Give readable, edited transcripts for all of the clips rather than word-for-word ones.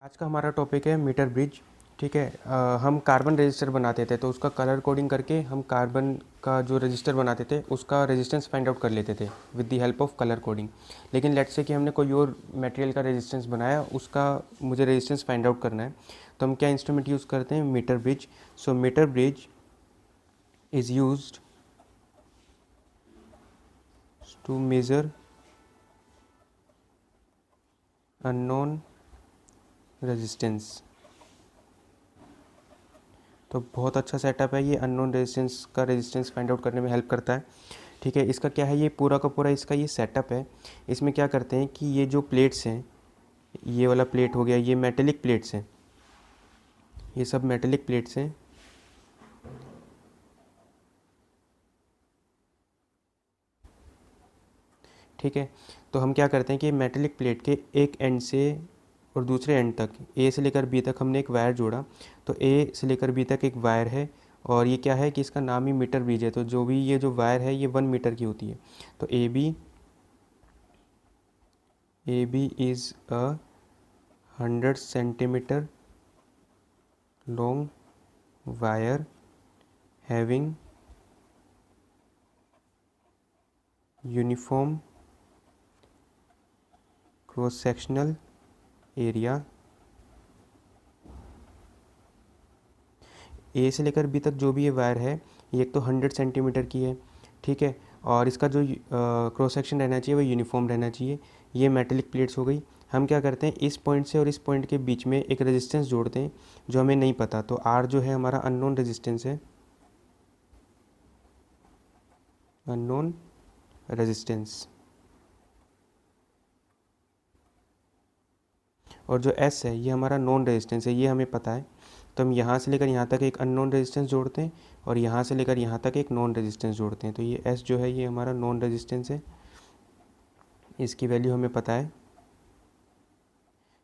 आज का हमारा टॉपिक है मीटर ब्रिज। ठीक है। हम कार्बन रजिस्टर बनाते थे तो उसका कलर कोडिंग करके हम कार्बन का जो रजिस्टर बनाते थे उसका रेजिस्टेंस फाइंड आउट कर लेते थे with the help of colour coding. लेकिन लेट्स से कि हमने कोई और मटेरियल का रेजिस्टेंस बनाया, उसका मुझे रेजिस्टेंस फाइंड आउट करना है, तो हम क्या इंस्ट्रूमेंट यूज़ करते हैं? Meter bridge. So metre bridge is used to measure unknown resistance. तो बहुत अच्छा सेटअप है ये, अननोन रेजिस्टेंस का रेजिस्टेंस फाइंड आउट करने में हेल्प करता है। ठीक है। इसका क्या है, ये पूरा का पूरा इसका ये सेटअप है। इसमें क्या करते हैं कि ये जो प्लेट्स हैं, ये वाला प्लेट हो गया, ये मेटेलिक प्लेट्स हैं, ये सब मेटेलिक प्लेट्स हैं। ठीक है। तो हम क्या करते हैं कि मेटेलिक प्लेट के एक एंड से और दूसरे एंड तक, ए से लेकर बी तक हमने एक वायर जोड़ा। तो ए से लेकर बी तक एक वायर है और ये क्या है कि इसका नाम ही मीटर ब्रिज है। तो जो भी ये जो वायर है ये 1 मीटर की होती है। तो A B is a 100 centimetre long wire having uniform cross sectional area. A से लेकर बी तक जो भी ये वायर है ये एक तो 100 सेंटीमीटर की है। ठीक है। और इसका जो क्रॉस सेक्शन रहना चाहिए वो यूनिफॉर्म रहना चाहिए। ये मेटेलिक प्लेट्स हो गई। हम क्या करते हैं, इस पॉइंट से और इस पॉइंट के बीच में एक रेजिस्टेंस जोड़ते हैं जो हमें नहीं पता। तो आर जो है हमारा अननोन रेजिस्टेंस है, अननोन रेजिस्टेंस। और जो एस है ये हमारा नॉन रेजिस्टेंस है, ये हमें पता है। तो हम यहाँ से लेकर यहाँ तक एक अननोन रेजिस्टेंस जोड़ते हैं और यहाँ से लेकर यहाँ तक एक नॉन रेजिस्टेंस जोड़ते हैं। तो ये एस जो है ये हमारा नॉन रेजिस्टेंस है, इसकी वैल्यू हमें पता है।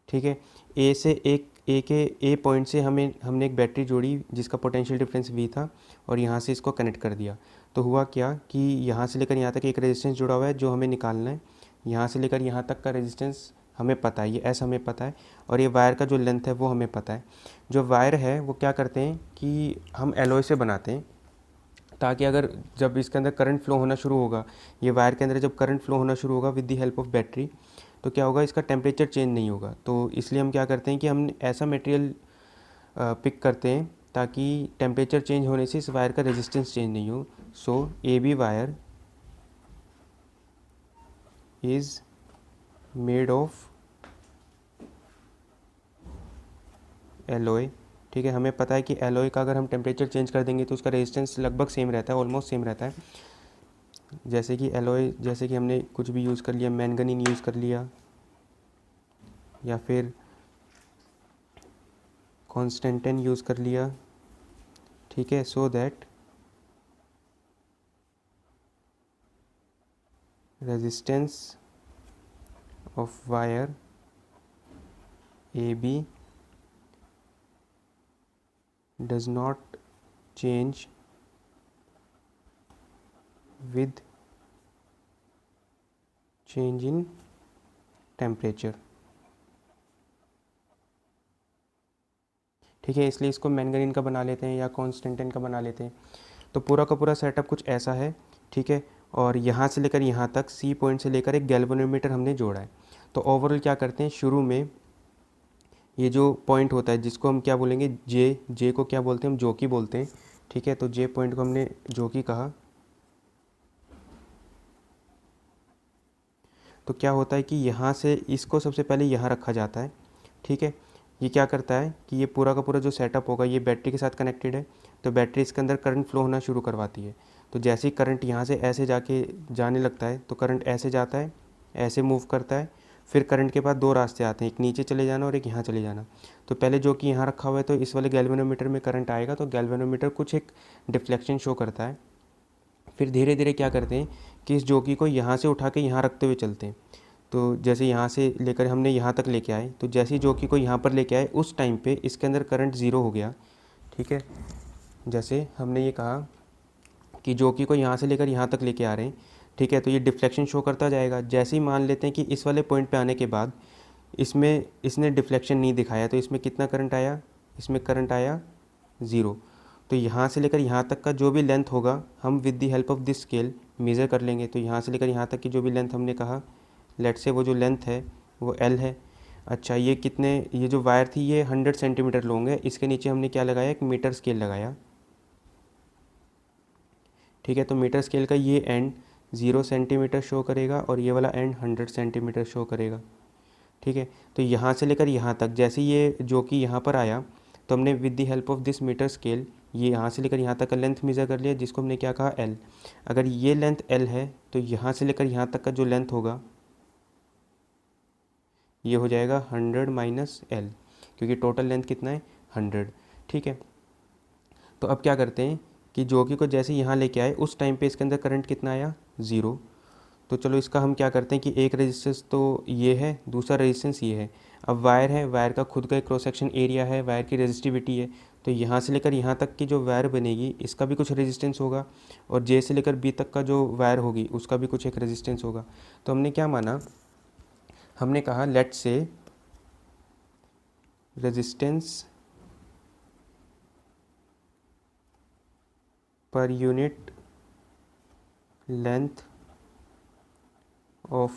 ठीक है। ए से ए पॉइंट से हमने एक बैटरी जोड़ी जिसका पोटेंशियल डिफरेंस वी था और यहाँ से इसको कनेक्ट कर दिया। तो हुआ क्या कि यहाँ से लेकर यहाँ तक एक रेजिस्टेंस जुड़ा हुआ है जो हमें निकालना है। यहाँ से लेकर यहाँ तक का रेजिस्टेंस हमें पता है, ये एस हमें पता है, और ये वायर का जो लेंथ है वो हमें पता है। जो वायर है वो क्या करते हैं कि हम एलॉय से बनाते हैं ताकि अगर जब इसके अंदर करंट फ्लो होना शुरू होगा, ये वायर के अंदर जब करंट फ्लो होना शुरू होगा with the help of battery, तो क्या होगा, इसका टेम्परेचर चेंज नहीं होगा। तो इसलिए हम क्या करते हैं कि हम ऐसा मटेरियल पिक करते हैं ताकि टेम्परेचर चेंज होने से इस वायर का रेजिस्टेंस चेंज नहीं हो। So A B wire is made of alloy. ठीक है। हमें पता है कि एलॉय का अगर हम टेम्परेचर चेंज कर देंगे तो उसका रेजिस्टेंस लगभग सेम रहता है, ऑलमोस्ट सेम रहता है। जैसे कि एलॉय, जैसे कि हमने कुछ भी यूज़ कर लिया, मैंगनीज यूज़ कर लिया या फिर कॉन्स्टेंटिन यूज़ कर लिया। ठीक है। So that resistance of wire A B does not change with change in temperature। ठीक है। इसलिए इसको मैंगनीन का बना लेते हैं या कॉन्स्टेंटिन का बना लेते हैं। तो पूरा का पूरा सेटअप कुछ ऐसा है। ठीक है। और यहाँ से लेकर यहाँ तक सी पॉइंट से लेकर एक गैल्वेनोमीटर हमने जोड़ा है। तो ओवरऑल क्या करते हैं, शुरू में ये जो पॉइंट होता है जिसको हम क्या बोलेंगे, जे को क्या बोलते हैं, हम जोकी बोलते हैं। ठीक है। तो जे पॉइंट को हमने जोकी कहा। तो क्या होता है कि यहाँ से इसको सबसे पहले यहाँ रखा जाता है। ठीक है। ये क्या करता है कि ये पूरा का पूरा जो सेटअप होगा ये बैटरी के साथ कनेक्टेड है। तो बैटरी इसके अंदर करंट फ्लो होना शुरू करवाती है। तो जैसे ही करंट यहाँ से ऐसे जाने लगता है तो करंट ऐसे जाता है, ऐसे मूव करता है। फिर करंट के बाद दो रास्ते आते हैं, एक नीचे चले जाना और एक यहाँ चले जाना। तो पहले जो कि यहाँ रखा हुआ है तो इस वाले गैल्वेनोमीटर में करंट आएगा, तो गैल्वेनोमीटर कुछ एक डिफ्लेक्शन शो करता है। फिर धीरे धीरे क्या करते हैं कि इस जोकी को यहाँ से उठा के यहाँ रखते हुए चलते हैं। तो जैसे यहाँ से लेकर हमने यहाँ तक लेके आए, तो जैसे ही जोकी को यहाँ पर लेके आए उस टाइम पे इसके अंदर करंट ज़ीरो हो गया। ठीक है। जैसे हमने ये कहा कि जोकी को यहाँ से लेकर यहाँ तक लेके आ रहे हैं। ठीक है। तो ये डिफ्लेक्शन शो करता जाएगा। जैसे ही मान लेते हैं कि इस वाले पॉइंट पे आने के बाद इसमें इसने डिफ्लेक्शन नहीं दिखाया, तो इसमें कितना करंट आया, इसमें करंट आया 0। तो यहाँ से लेकर यहाँ तक का जो भी लेंथ होगा हम with the help of this scale measure कर लेंगे। तो यहाँ से लेकर यहाँ तक की जो भी लेंथ हमने कहा, लेट से वो जो लेंथ है वो L है। अच्छा, ये कितने, ये जो वायर थी ये 100 सेंटीमीटर लॉन्ग है, इसके नीचे हमने क्या लगाया, एक मीटर स्केल लगाया। ठीक है, तो मीटर स्केल का ये एंड 0 सेंटीमीटर शो करेगा और ये वाला एंड 100 सेंटीमीटर शो करेगा। ठीक है, तो यहाँ से लेकर यहाँ तक जैसे ये जो कि यहाँ पर आया, तो हमने with the help of this meter scale ये यहाँ से लेकर यहाँ तक का लेंथ मेज़र कर लिया, जिसको हमने क्या कहा, L। अगर ये लेंथ L है तो यहाँ से लेकर यहाँ तक का जो लेंथ होगा ये हो जाएगा 100 माइनस L, क्योंकि टोटल लेंथ कितना है, 100। ठीक है, तो अब क्या करते हैं कि जोकी को जैसे यहाँ लेके आए उस टाइम पे इसके अंदर करंट कितना आया, 0। तो चलो इसका हम क्या करते हैं कि एक रेजिस्टेंस तो ये है, दूसरा रेजिस्टेंस ये है। अब वायर है, वायर का खुद का एक क्रॉस सेक्शन एरिया है, वायर की रेजिस्टिविटी है, तो यहाँ से लेकर यहाँ तक की जो वायर बनेगी इसका भी कुछ रेजिस्टेंस होगा, और जे से लेकर बी तक का जो वायर होगी उसका भी कुछ एक रेजिस्टेंस होगा। तो हमने क्या माना, हमने कहा late say resistance per unit length of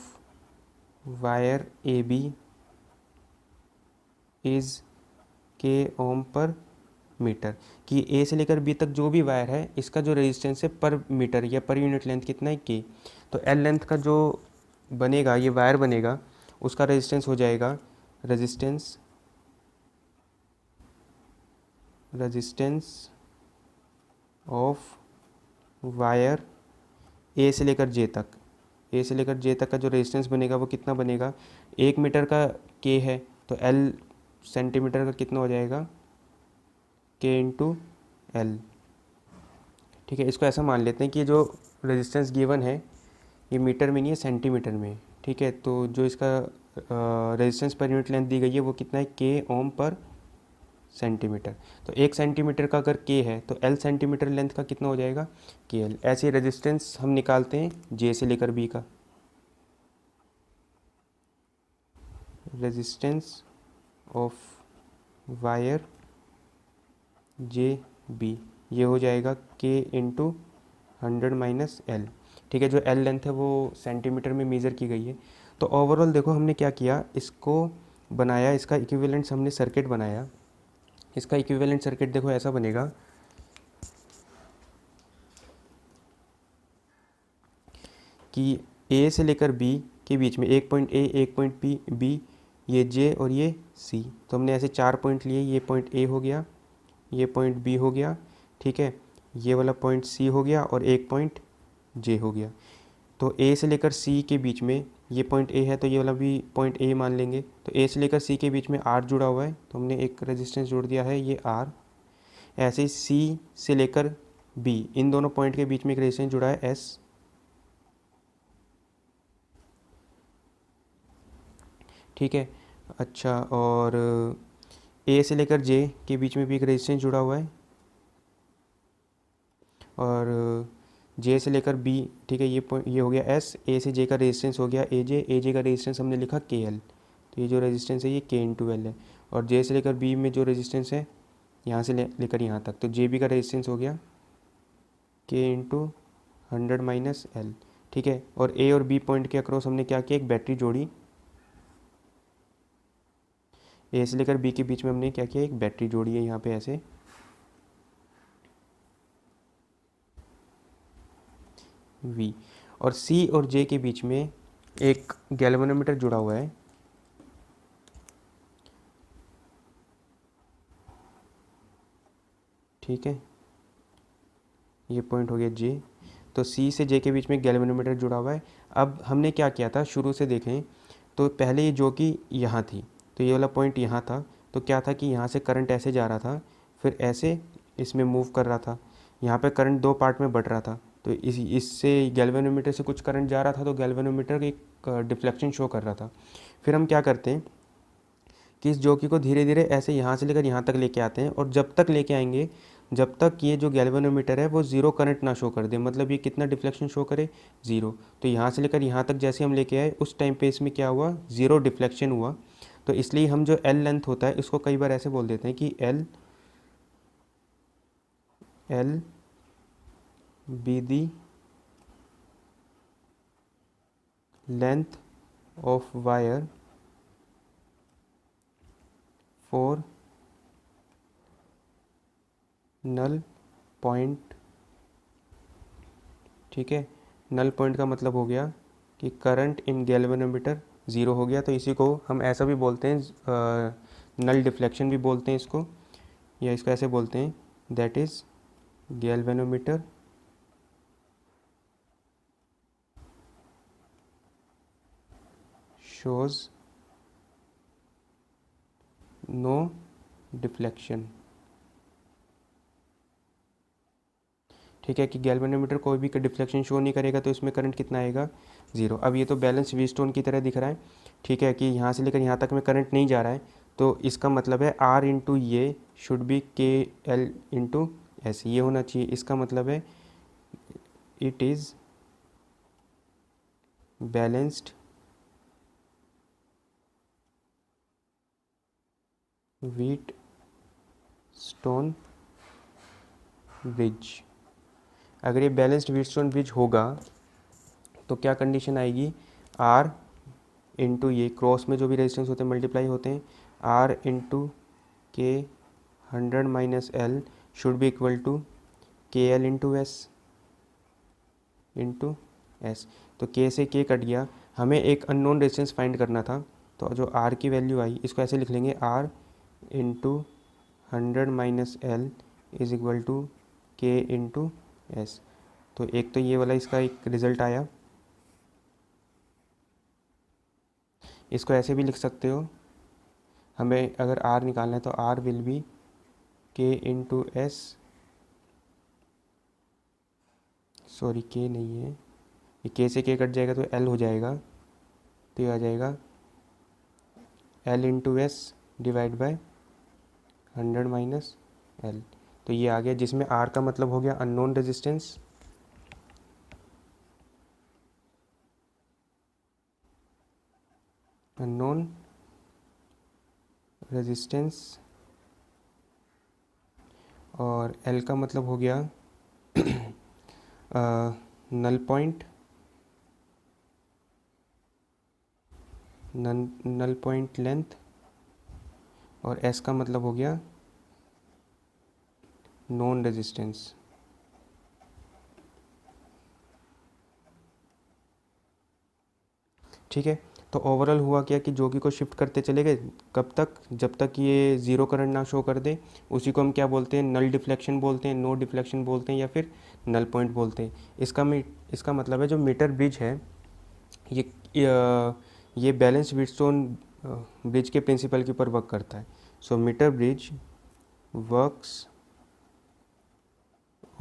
wire A B is K ohm पर मीटर, कि ए से लेकर बी तक जो भी वायर है इसका जो रेजिस्टेंस है पर मीटर या पर यूनिट लेंथ कितना है, के। तो एल लेंथ का जो बनेगा, ये वायर बनेगा, उसका रेजिस्टेंस हो जाएगा रेजिस्टेंस ऑफ वायर ए से लेकर जे तक, ए से लेकर जे तक का जो रेजिस्टेंस बनेगा वो कितना बनेगा, 1 मीटर का के है तो एल सेंटीमीटर का कितना हो जाएगा, के इंटू एल। ठीक है, इसको ऐसा मान लेते हैं कि जो रेजिस्टेंस गिवन है ये मीटर में नहीं है, सेंटीमीटर में है। ठीक है, तो जो इसका रेजिस्टेंस पर यूनिट लेंथ दी गई है वो कितना है, के ओम पर सेंटीमीटर। तो 1 सेंटीमीटर का अगर के है तो एल सेंटीमीटर लेंथ का कितना हो जाएगा, के एल। ऐसे रेजिस्टेंस हम निकालते हैं जे से लेकर बी का, resistance of wire J B, ये हो जाएगा के इंटू 100 माइनस एल। ठीक है, जो एल लेंथ है वो सेंटीमीटर में मेज़र की गई है। तो ओवरऑल देखो हमने क्या किया, इसको बनाया, इसका इक्विवेलेंट हमने सर्किट बनाया। इसका इक्विवेलेंट सर्किट देखो ऐसा बनेगा कि ए से लेकर बी के बीच में एक पॉइंट ए, एक पॉइंट बी, ये जे और ये सी। तो हमने ऐसे 4 पॉइंट लिए, ये पॉइंट ए हो गया, ये पॉइंट बी हो गया, ठीक है, ये वाला पॉइंट सी हो गया और एक पॉइंट जे हो गया। तो ए से लेकर सी के बीच में ये पॉइंट ए है तो ये वाला भी पॉइंट ए मान लेंगे। तो ए से लेकर सी के बीच में आर जुड़ा हुआ है तो हमने एक रेजिस्टेंस जोड़ दिया है, ये आर। ऐसे ही सी से लेकर बी, इन दोनों पॉइंट के बीच में एक रेजिस्टेंस जुड़ा है, एस। ठीक है, अच्छा, और ए से लेकर जे के बीच में भी एक रेजिस्टेंस जुड़ा हुआ है, और जे से लेकर बी, ठीक है, ये हो गया एस। ए से जे का रेजिस्टेंस हो गया ए जे का रेजिस्टेंस हमने लिखा के एल। तो ये जो रेजिस्टेंस है ये के इंटू एल है। और जे से लेकर बी में जो रेजिस्टेंस है यहाँ से लेकर यहाँ तक, तो जे बी का रेजिस्टेंस हो गया के इंटू 100 माइनस एल। ठीक है, और ए और बी पॉइंट के अक्रॉस हमने क्या किया, एक बैटरी जोड़ी। ए से लेकर बी के बीच में हमने क्या किया, एक बैटरी जोड़ी है यहाँ पे ऐसे। V, और C और J के बीच में एक गैल्वेनोमीटर जुड़ा हुआ है। ठीक है, ये पॉइंट हो गया J। तो C से J के बीच में गैल्वेनोमीटर जुड़ा हुआ है। अब हमने क्या किया था, शुरू से देखें तो पहले ये जो कि यहाँ थी, तो ये वाला पॉइंट यहाँ था, तो क्या था कि यहाँ से करंट ऐसे जा रहा था, फिर ऐसे इसमें मूव कर रहा था। यहाँ पे करंट 2 पार्ट में बट रहा था, तो इससे गैल्वेनोमीटर से कुछ करंट जा रहा था, तो गैल्वेनोमीटर एक डिफ्लेक्शन शो कर रहा था। फिर हम क्या करते हैं कि इस जॉकी को धीरे धीरे ऐसे यहाँ से लेकर यहाँ तक लेके आते हैं, और जब तक लेके आएंगे जब तक ये जो गैल्वेनोमीटर है वो ज़ीरो करंट ना शो कर दे, मतलब ये कितना डिफ्लेक्शन शो करे, 0। तो यहाँ से लेकर यहाँ तक जैसे हम लेके आए उस टाइम पे इसमें क्या हुआ, 0 डिफ्लेक्शन हुआ। तो इसलिए हम जो एल लेंथ होता है इसको कई बार ऐसे बोल देते हैं कि L be the length of wire for null point. ठीक है, नल पॉइंट का मतलब हो गया कि करंट इन गैल्वेनोमीटर ज़ीरो हो गया, तो इसी को हम ऐसा भी बोलते हैं, नल डिफ्लेक्शन भी बोलते हैं इसको, या इसको ऐसे बोलते हैं that is galvanometer shows no deflection. ठीक है, कि गैल्वेनोमीटर कोई भी डिफ्लेक्शन शो नहीं करेगा, तो इसमें करंट कितना आएगा, ज़ीरो। अब ये तो बैलेंस व्हीटस्टोन की तरह दिख रहा है। ठीक है, कि यहाँ से लेकर यहाँ तक में करंट नहीं जा रहा है, तो इसका मतलब है आर इंटू ये शुड बी के एल इंटू एस, ये होना चाहिए। इसका मतलब है it is balanced Wheatstone bridge. अगर ये बैलेंस्ड व्हीटस्टोन ब्रिज होगा तो क्या कंडीशन आएगी, आर इंटू ये क्रॉस में जो भी रेजिस्टेंस होते हैं मल्टीप्लाई होते हैं, are into K 100 minus L should be equal to K L into S into S. तो के से के कट गया, हमें एक अननोन रेजिस्टेंस फाइंड करना था, तो जो आर की वैल्यू आई इसको ऐसे लिख लेंगे, R into 100 minus L is equal to K into S. तो एक तो ये वाला इसका एक रिज़ल्ट आया। इसको ऐसे भी लिख सकते हो, हमें अगर आर निकालना है तो आर विल बी के इंटू एस, सॉरी के नहीं है, ये के से के कट जाएगा तो एल हो जाएगा, तो ये आ जाएगा L into S divide by 100 minus L. तो ये आ गया, जिसमें आर का मतलब हो गया अननोन रेजिस्टेंस, अननोन रेजिस्टेंस, और एल का मतलब हो गया null point, null point length, और एस का मतलब हो गया नॉन रेजिस्टेंस। ठीक है, तो ओवरऑल हुआ क्या कि जोगी को शिफ्ट करते चले गए, कब तक, जब तक ये ज़ीरो करंट ना शो कर दे, उसी को हम क्या बोलते हैं, नल डिफ्लेक्शन बोलते हैं, नो डिफ्लेक्शन बोलते हैं, या फिर नल पॉइंट बोलते हैं। इसका मतलब है जो मीटर ब्रिज है ये ये बैलेंस व्हीटस्टोन ब्रिज के प्रिंसिपल के ऊपर वर्क करता है। So metre bridge works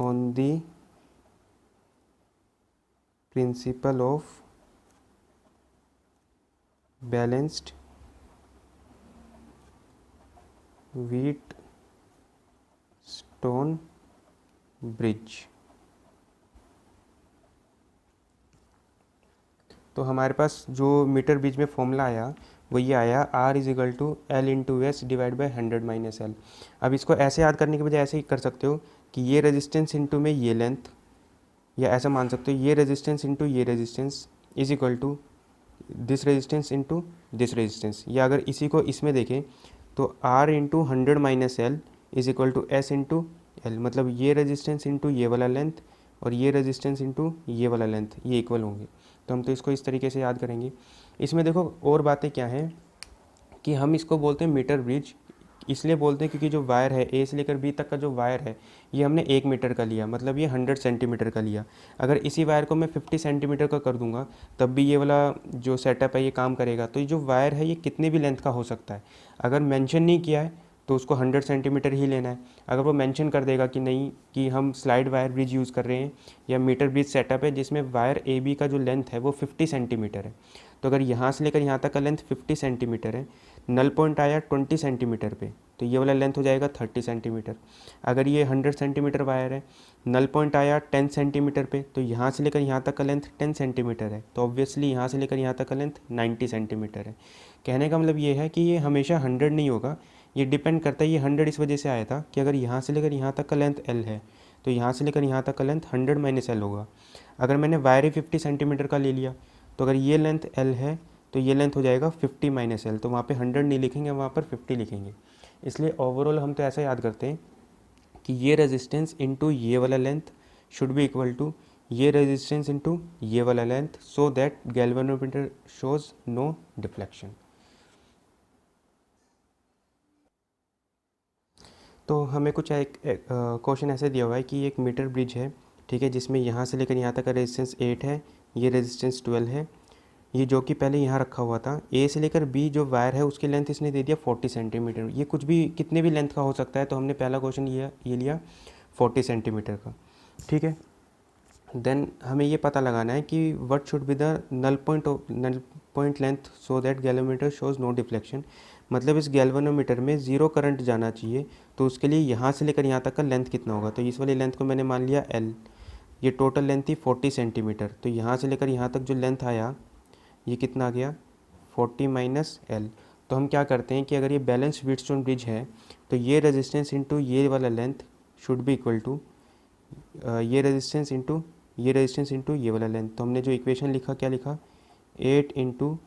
on the principle of balanced Wheatstone bridge. तो हमारे पास जो मीटर ब्रिज में फॉर्मूला आया वो ये आया, R is equal to L into S divide by 100 minus L. अब इसको ऐसे याद करने के बजाय ऐसे ही कर सकते हो कि ये रेजिस्टेंस इंटू में ये लेंथ, या ऐसा मान सकते हो ये रेजिस्टेंस इंटू ये resistance is equal to this resistance into this resistance. या अगर इसी को इसमें देखें तो R into 100 minus L is equal to S into L, मतलब ये रेजिस्टेंस इंटू ये वाला लेंथ और ये रेजिस्टेंस इंटू ये वाला लेंथ, ये इक्वल होंगे। तो हम तो इसको इस तरीके से याद करेंगे। इसमें देखो और बातें क्या हैं कि हम इसको बोलते हैं मीटर ब्रिज, इसलिए बोलते हैं क्योंकि जो वायर है ए से लेकर बी तक का जो वायर है ये हमने 1 मीटर का लिया, मतलब ये 100 सेंटीमीटर का लिया। अगर इसी वायर को मैं 50 सेंटीमीटर का कर दूंगा तब भी ये वाला जो सेटअप है ये काम करेगा। तो ये जो वायर है ये कितने भी लेंथ का हो सकता है। अगर मेंशन नहीं किया है तो उसको 100 सेंटीमीटर ही लेना है। अगर वो मेंशन कर देगा कि नहीं कि हम स्लाइड वायर ब्रिज यूज़ कर रहे हैं या मीटर ब्रिज सेटअप है जिसमें वायर ए बी का जो लेंथ है वो 50 सेंटीमीटर है, तो अगर यहाँ से लेकर यहाँ तक का लेंथ 50 सेंटीमीटर है, नल पॉइंट आया 20 सेंटीमीटर पे, तो ये वाला लेंथ हो जाएगा 30 सेंटीमीटर। अगर ये 100 सेंटीमीटर वायर है, नल पॉइंट आया 10 सेंटीमीटर पे, तो यहाँ से लेकर यहाँ तक का लेंथ 10 सेंटीमीटर है, तो ऑब्वियसली यहाँ से लेकर यहाँ तक का लेंथ 90 सेंटीमीटर है। कहने का मतलब ये है कि ये हमेशा 100 नहीं होगा, ये डिपेंड करता है। ये 100 इस वजह से आया था कि अगर यहाँ से लेकर यहाँ तक का लेंथ L है, तो यहाँ से लेकर यहाँ तक का लेंथ 100 माइनस L होगा। अगर मैंने वायर ही 50 सेंटीमीटर का ले लिया, तो अगर ये लेंथ L है तो ये लेंथ हो जाएगा 50 माइनस L, तो वहाँ पे 100 नहीं लिखेंगे, वहाँ पर 50 लिखेंगे। इसलिए ओवरऑल हम तो ऐसा याद करते हैं कि ये रेजिस्टेंस इनटू ये वाला length should be equal to ये रेजिस्टेंस इनटू ये वाला length, so that galvanometer shows no deflection. तो हमें कुछ एक क्वेश्चन ऐसे दिया हुआ है कि एक मीटर ब्रिज है, ठीक है, जिसमें यहाँ से लेकर यहाँ तक का रेजिस्टेंस 8 है, ये रेजिस्टेंस 12 है। ये जो कि पहले यहाँ रखा हुआ था, ए से लेकर बी जो वायर है उसकी लेंथ इसने दे दिया 40 सेंटीमीटर। ये कुछ भी कितने भी लेंथ का हो सकता है, तो हमने पहला क्वेश्चन ये लिया 40 सेंटीमीटर का, ठीक है। देन हमें ये पता लगाना है कि what should be the null point length so that galvanometer shows no deflection. मतलब इस गैल्वेनोमीटर में ज़ीरो करंट जाना चाहिए, तो उसके लिए यहाँ से लेकर यहाँ तक का लेंथ कितना होगा। तो इस वाली लेंथ को मैंने मान लिया L, ये टोटल लेंथ थी 40 सेंटीमीटर, तो यहाँ से लेकर यहाँ तक जो लेंथ आया ये कितना आ गया 40 माइनस L। तो हम क्या करते हैं कि अगर ये बैलेंस व्हीटस्टोन ब्रिज है, तो ये रेजिस्टेंस इनटू ये वाला length should be equal to ये रेजिस्टेंस इनटू ये वाला लेंथ। तो हमने जो इक्वेशन लिखा, क्या लिखा, 8 into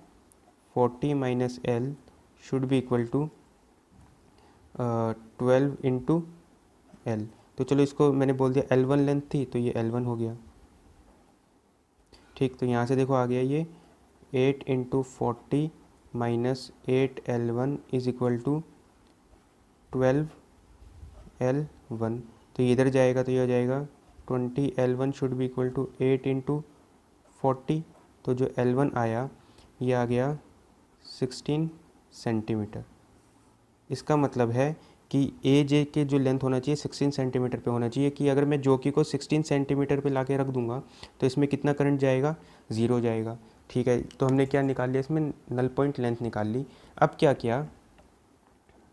40 minus L should be equal to 12 into L। तो चलो इसको मैंने बोल दिया L1 लेंथ थी, तो ये L1 हो गया, ठीक। तो यहाँ से देखो आ गया ये 8 into 40 minus 8L1 is equal to 12L1। तो ये इधर जाएगा तो ये हो जाएगा 20L1 should be equal to 8 into 40। तो जो L1 आया ये आ गया 16 सेंटीमीटर। इसका मतलब है कि ए जे के जो लेंथ होना चाहिए 16 सेंटीमीटर पे होना चाहिए, कि अगर मैं जोकी को 16 सेंटीमीटर पे लाके रख दूंगा तो इसमें कितना करंट जाएगा, 0 जाएगा, ठीक है। तो हमने क्या निकाल लिया, इसमें नल पॉइंट लेंथ निकाल ली। अब क्या किया,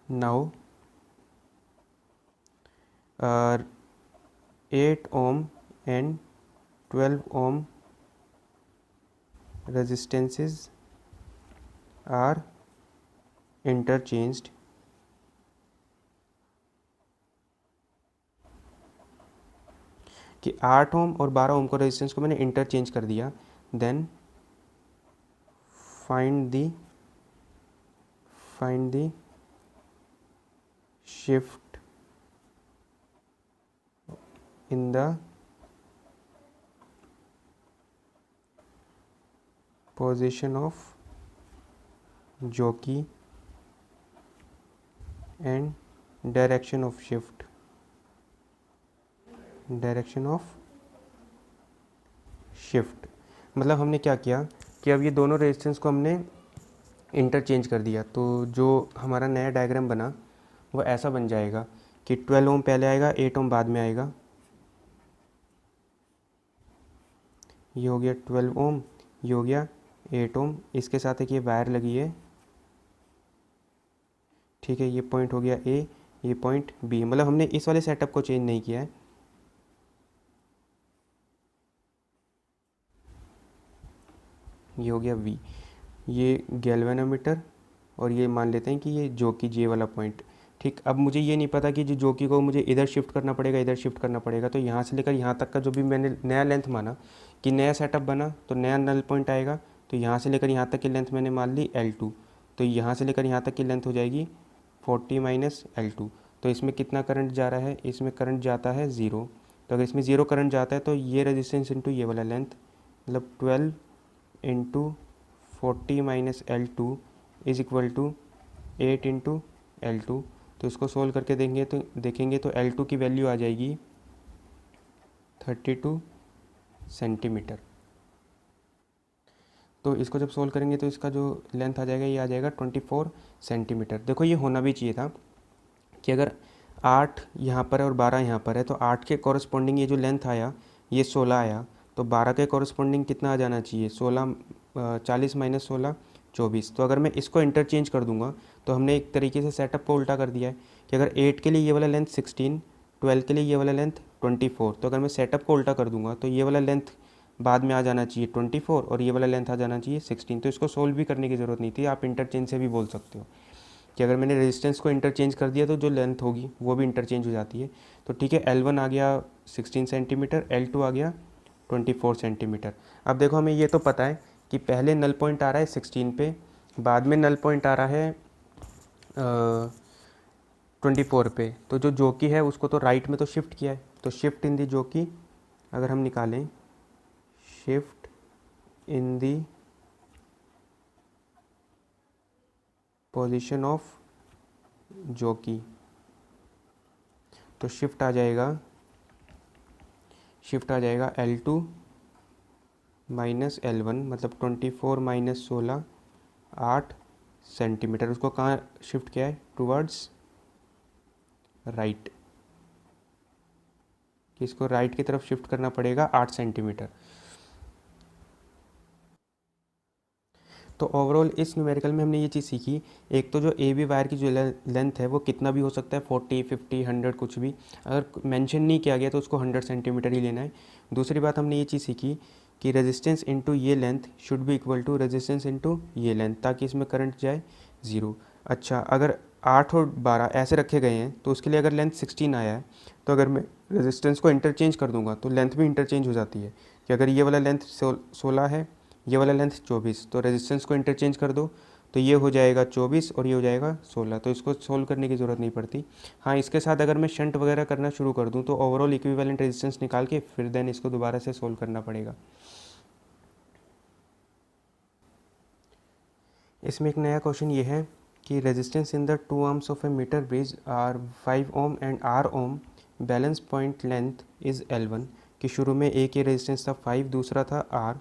now 8 ohm and 12 ohm resistances are interchanged कि 8 ओम और 12 ओम को रेजिस्टेंस को मैंने इंटरचेंज कर दिया। Then find the shift in the position of jockey and direction of shift. मतलब हमने क्या किया कि अब ये दोनों रेजिस्टेंस को हमने इंटरचेंज कर दिया, तो जो हमारा नया डायग्राम बना वो ऐसा बन जाएगा कि 12 ओम पहले आएगा, 8 ओम बाद में आएगा। ये हो गया 12 ओम, ये हो गया 8 ओम, इसके साथ एक ये वायर लगी है, ठीक है। ये पॉइंट हो गया ए, ये पॉइंट बी। मतलब हमने इस वाले सेटअप को चेंज नहीं किया है। ये हो गया वी, ये गैल्वेनोमीटर, और ये मान लेते हैं कि ये जोकी जे वाला पॉइंट, ठीक। अब मुझे ये नहीं पता कि जो जोकी को मुझे इधर शिफ्ट करना पड़ेगा, इधर शिफ्ट करना पड़ेगा। तो यहाँ से लेकर यहाँ तक का जो भी मैंने नया लेंथ माना कि नया सेटअप बना, तो नया नल पॉइंट आएगा, तो यहाँ से लेकर यहाँ तक की लेंथ मैंने मान ली L2, तो यहाँ से लेकर यहाँ तक की लेंथ हो जाएगी 40 माइनस L2। तो इसमें कितना करंट जा रहा है, इसमें करंट जाता है 0। तो अगर इसमें 0 करंट जाता है तो ये रेजिस्टेंस इनटू ये वाला लेंथ, मतलब 12 into 40 minus L2 is equal to 8 into L2। तो इसको सोल्व करके देखेंगे तो L2 की वैल्यू आ जाएगी 32 सेंटीमीटर। तो इसको जब सोल्व करेंगे तो इसका जो लेंथ आ जाएगा ये आ जाएगा 24 सेंटीमीटर। देखो ये होना भी चाहिए था कि अगर 8 यहाँ पर है और 12 यहाँ पर है, तो 8 के कॉरस्पॉन्डिंग ये जो लेंथ आया ये 16 आया, तो 12 के कॉरस्पॉन्डिंग कितना आ जाना चाहिए, 16 40 माइनस 16 24। तो अगर मैं इसको इंटरचेंज कर दूंगा तो हमने एक तरीके से सेटअप को उल्टा कर दिया है कि अगर 8 के लिए ये वाला लेंथ 16, 12 के लिए ये वाला लेंथ 24। तो अगर मैं सेटअप को उल्टा कर दूंगा तो ये वाला लेंथ बाद में आ जाना चाहिए 24 और ये वाला लेंथ आ जाना चाहिए 16। तो इसको सोल्व भी करने की ज़रूरत नहीं थी, आप इंटरचेंज से भी बोल सकते हो कि अगर मैंने रेजिस्टेंस को इंटरचेंज कर दिया तो जो लेंथ होगी वो भी इंटरचेंज हो जाती है। तो ठीक है, L1 आ गया 16 सेंटीमीटर, L2 आ गया 24 सेंटीमीटर। अब देखो हमें ये तो पता है कि पहले नल पॉइंट आ रहा है 16 पे, बाद में नल पॉइंट आ रहा है 24 पे। तो जो जोकी है उसको तो राइट में तो शिफ्ट किया है, तो शिफ्ट इन दी जोकी अगर हम निकालें, shift in the position of जोकी, तो शिफ्ट आ जाएगा L2 माइनस L1, मतलब 24 माइनस 16 8 सेंटीमीटर। उसको कहाँ शिफ्ट किया है? टूवर्ड्स राइट, कि इसको राइट की तरफ शिफ्ट करना पड़ेगा 8 सेंटीमीटर। तो ओवरऑल इस न्यूमेरिकल में हमने ये चीज़ सीखी, एक तो जो ए बी वायर की जो लेंथ है वो कितना भी हो सकता है, 40 50 100 कुछ भी, अगर मेंशन नहीं किया गया तो उसको 100 सेंटीमीटर ही लेना है। दूसरी बात हमने ये चीज़ सीखी कि रेजिस्टेंस इनटू ये length should be equal to resistance into ये लेंथ, ताकि इसमें करंट जाए 0। अच्छा, अगर 8 और 12 ऐसे रखे गए हैं तो उसके लिए अगर लेंथ 16 आया है तो अगर मैं रेजिस्टेंस को इंटरचेंज कर दूंगा तो लेंथ भी इंटरचेंज हो जाती है, कि अगर ये वाला लेंथ 16 है, ये वाला लेंथ 24, तो रेजिस्टेंस को इंटरचेंज कर दो तो ये हो जाएगा 24 और ये हो जाएगा 16। तो इसको सोल्व करने की ज़रूरत नहीं पड़ती। हाँ, इसके साथ अगर मैं शंट वगैरह करना शुरू कर दूँ तो ओवरऑल इक्विवेलेंट रेजिस्टेंस निकाल के फिर देन इसको दोबारा से सोल्व करना पड़ेगा। इसमें एक नया क्वेश्चन ये है कि resistance in the 2 arms of a meter bridge are 5 ohm and R ohm, balance point length is L1। कि शुरू में एक ये रेजिस्टेंस था 5, दूसरा था R,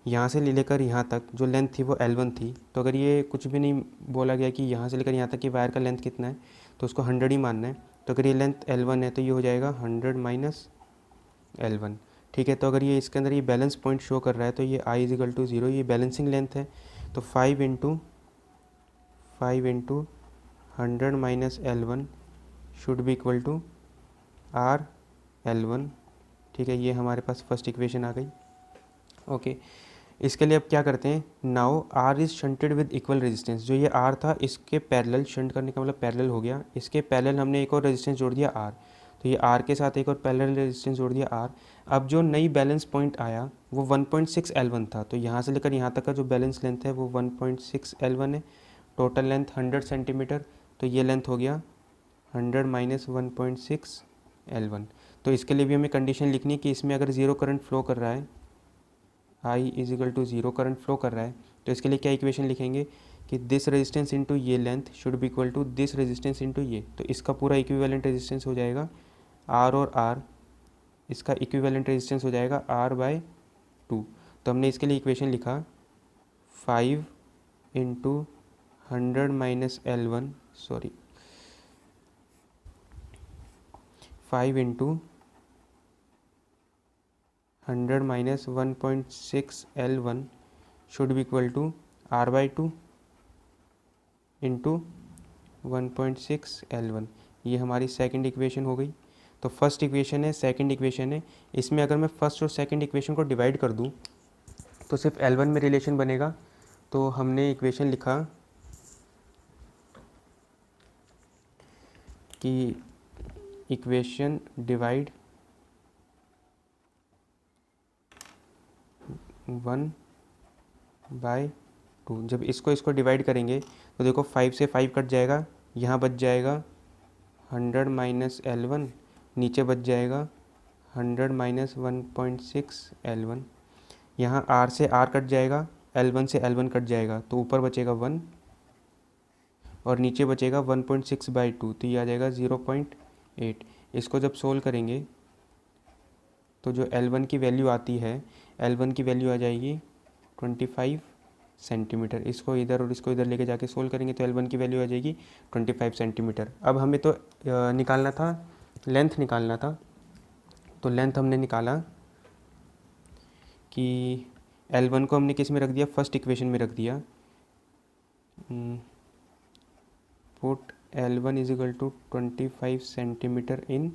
यहाँ से लेकर यहाँ तक जो लेंथ थी वो L1 थी। तो अगर ये कुछ भी नहीं बोला गया कि यहाँ से लेकर यहाँ तक की वायर का लेंथ कितना है, तो उसको 100 ही मानना है। तो अगर ये लेंथ L1 है तो ये हो जाएगा 100 माइनस L1। ठीक है, तो अगर ये इसके अंदर ये बैलेंस पॉइंट शो कर रहा है तो ये I इज इक्वल टू 0, ये बैलेंसिंग लेंथ है। तो 5 into 100 minus L1 should be equal to R L1। ठीक है, ये हमारे पास फर्स्ट इक्वेशन आ गई। ओके, इसके लिए अब क्या करते हैं, now R is shunted with equal resistance. जो ये R था इसके पैरेलल, शंट करने का मतलब पैरेलल हो गया, इसके पैरेलल हमने एक और रेजिस्टेंस जोड़ दिया R। तो ये R के साथ एक और पैरेलल रेजिस्टेंस जोड़ दिया R। अब जो नई बैलेंस पॉइंट आया वो 1.6 L1 था, तो यहाँ से लेकर यहाँ तक का जो बैलेंस लेंथ है वो 1.6 L1 है। टोटल लेंथ 100 सेंटीमीटर, तो ये लेंथ हो गया 100 माइनस 1.6 L1। तो इसके लिए भी हमें कंडीशन लिखनी है कि इसमें अगर ज़ीरो करंट फ्लो कर रहा है, I is equal to 0 current flow कर रहा है, तो इसके लिए क्या इक्वेशन लिखेंगे कि दिस रेजिस्टेंस इनटू ये length should be equal to this resistance into ये। तो इसका पूरा इक्विवेलेंट रेजिस्टेंस हो जाएगा R और R, इसका इक्विवेलेंट रेजिस्टेंस हो जाएगा R/2। तो हमने इसके लिए इक्वेशन लिखा 5 into 100 minus L1, sorry 5 into 100 minus 1.6 L1 should be equal to R/2 into 1.6 L1। ये हमारी सेकंड इक्वेशन हो गई। तो फर्स्ट इक्वेशन है, सेकंड इक्वेशन है, इसमें अगर मैं फर्स्ट और सेकंड इक्वेशन को डिवाइड कर दूं तो सिर्फ L1 में रिलेशन बनेगा। तो हमने इक्वेशन लिखा कि इक्वेशन डिवाइड 1/2। जब इसको डिवाइड करेंगे तो देखो 5 से 5 कट जाएगा, यहाँ बच जाएगा 100 माइनस L1, नीचे बच जाएगा 100 माइनस 1.6 L1। यहाँ R से R कट जाएगा, L1 से L1 कट जाएगा, तो ऊपर बचेगा 1 और नीचे बचेगा 1.6/2, तो ये आ जाएगा 0.8। इसको जब सोल्व करेंगे तो जो L1 की वैल्यू आती है, L1 की वैल्यू आ जाएगी 25 सेंटीमीटर। इसको इधर और इसको इधर लेके जाके सोल्व करेंगे तो L1 की वैल्यू आ जाएगी 25 सेंटीमीटर। अब हमें तो निकालना था, लेंथ निकालना था। तो लेंथ हमने निकाला कि L1 को हमने किस में रख दिया, फर्स्ट इक्वेशन में रख दिया। Put L1 is equal to 25 centimetre in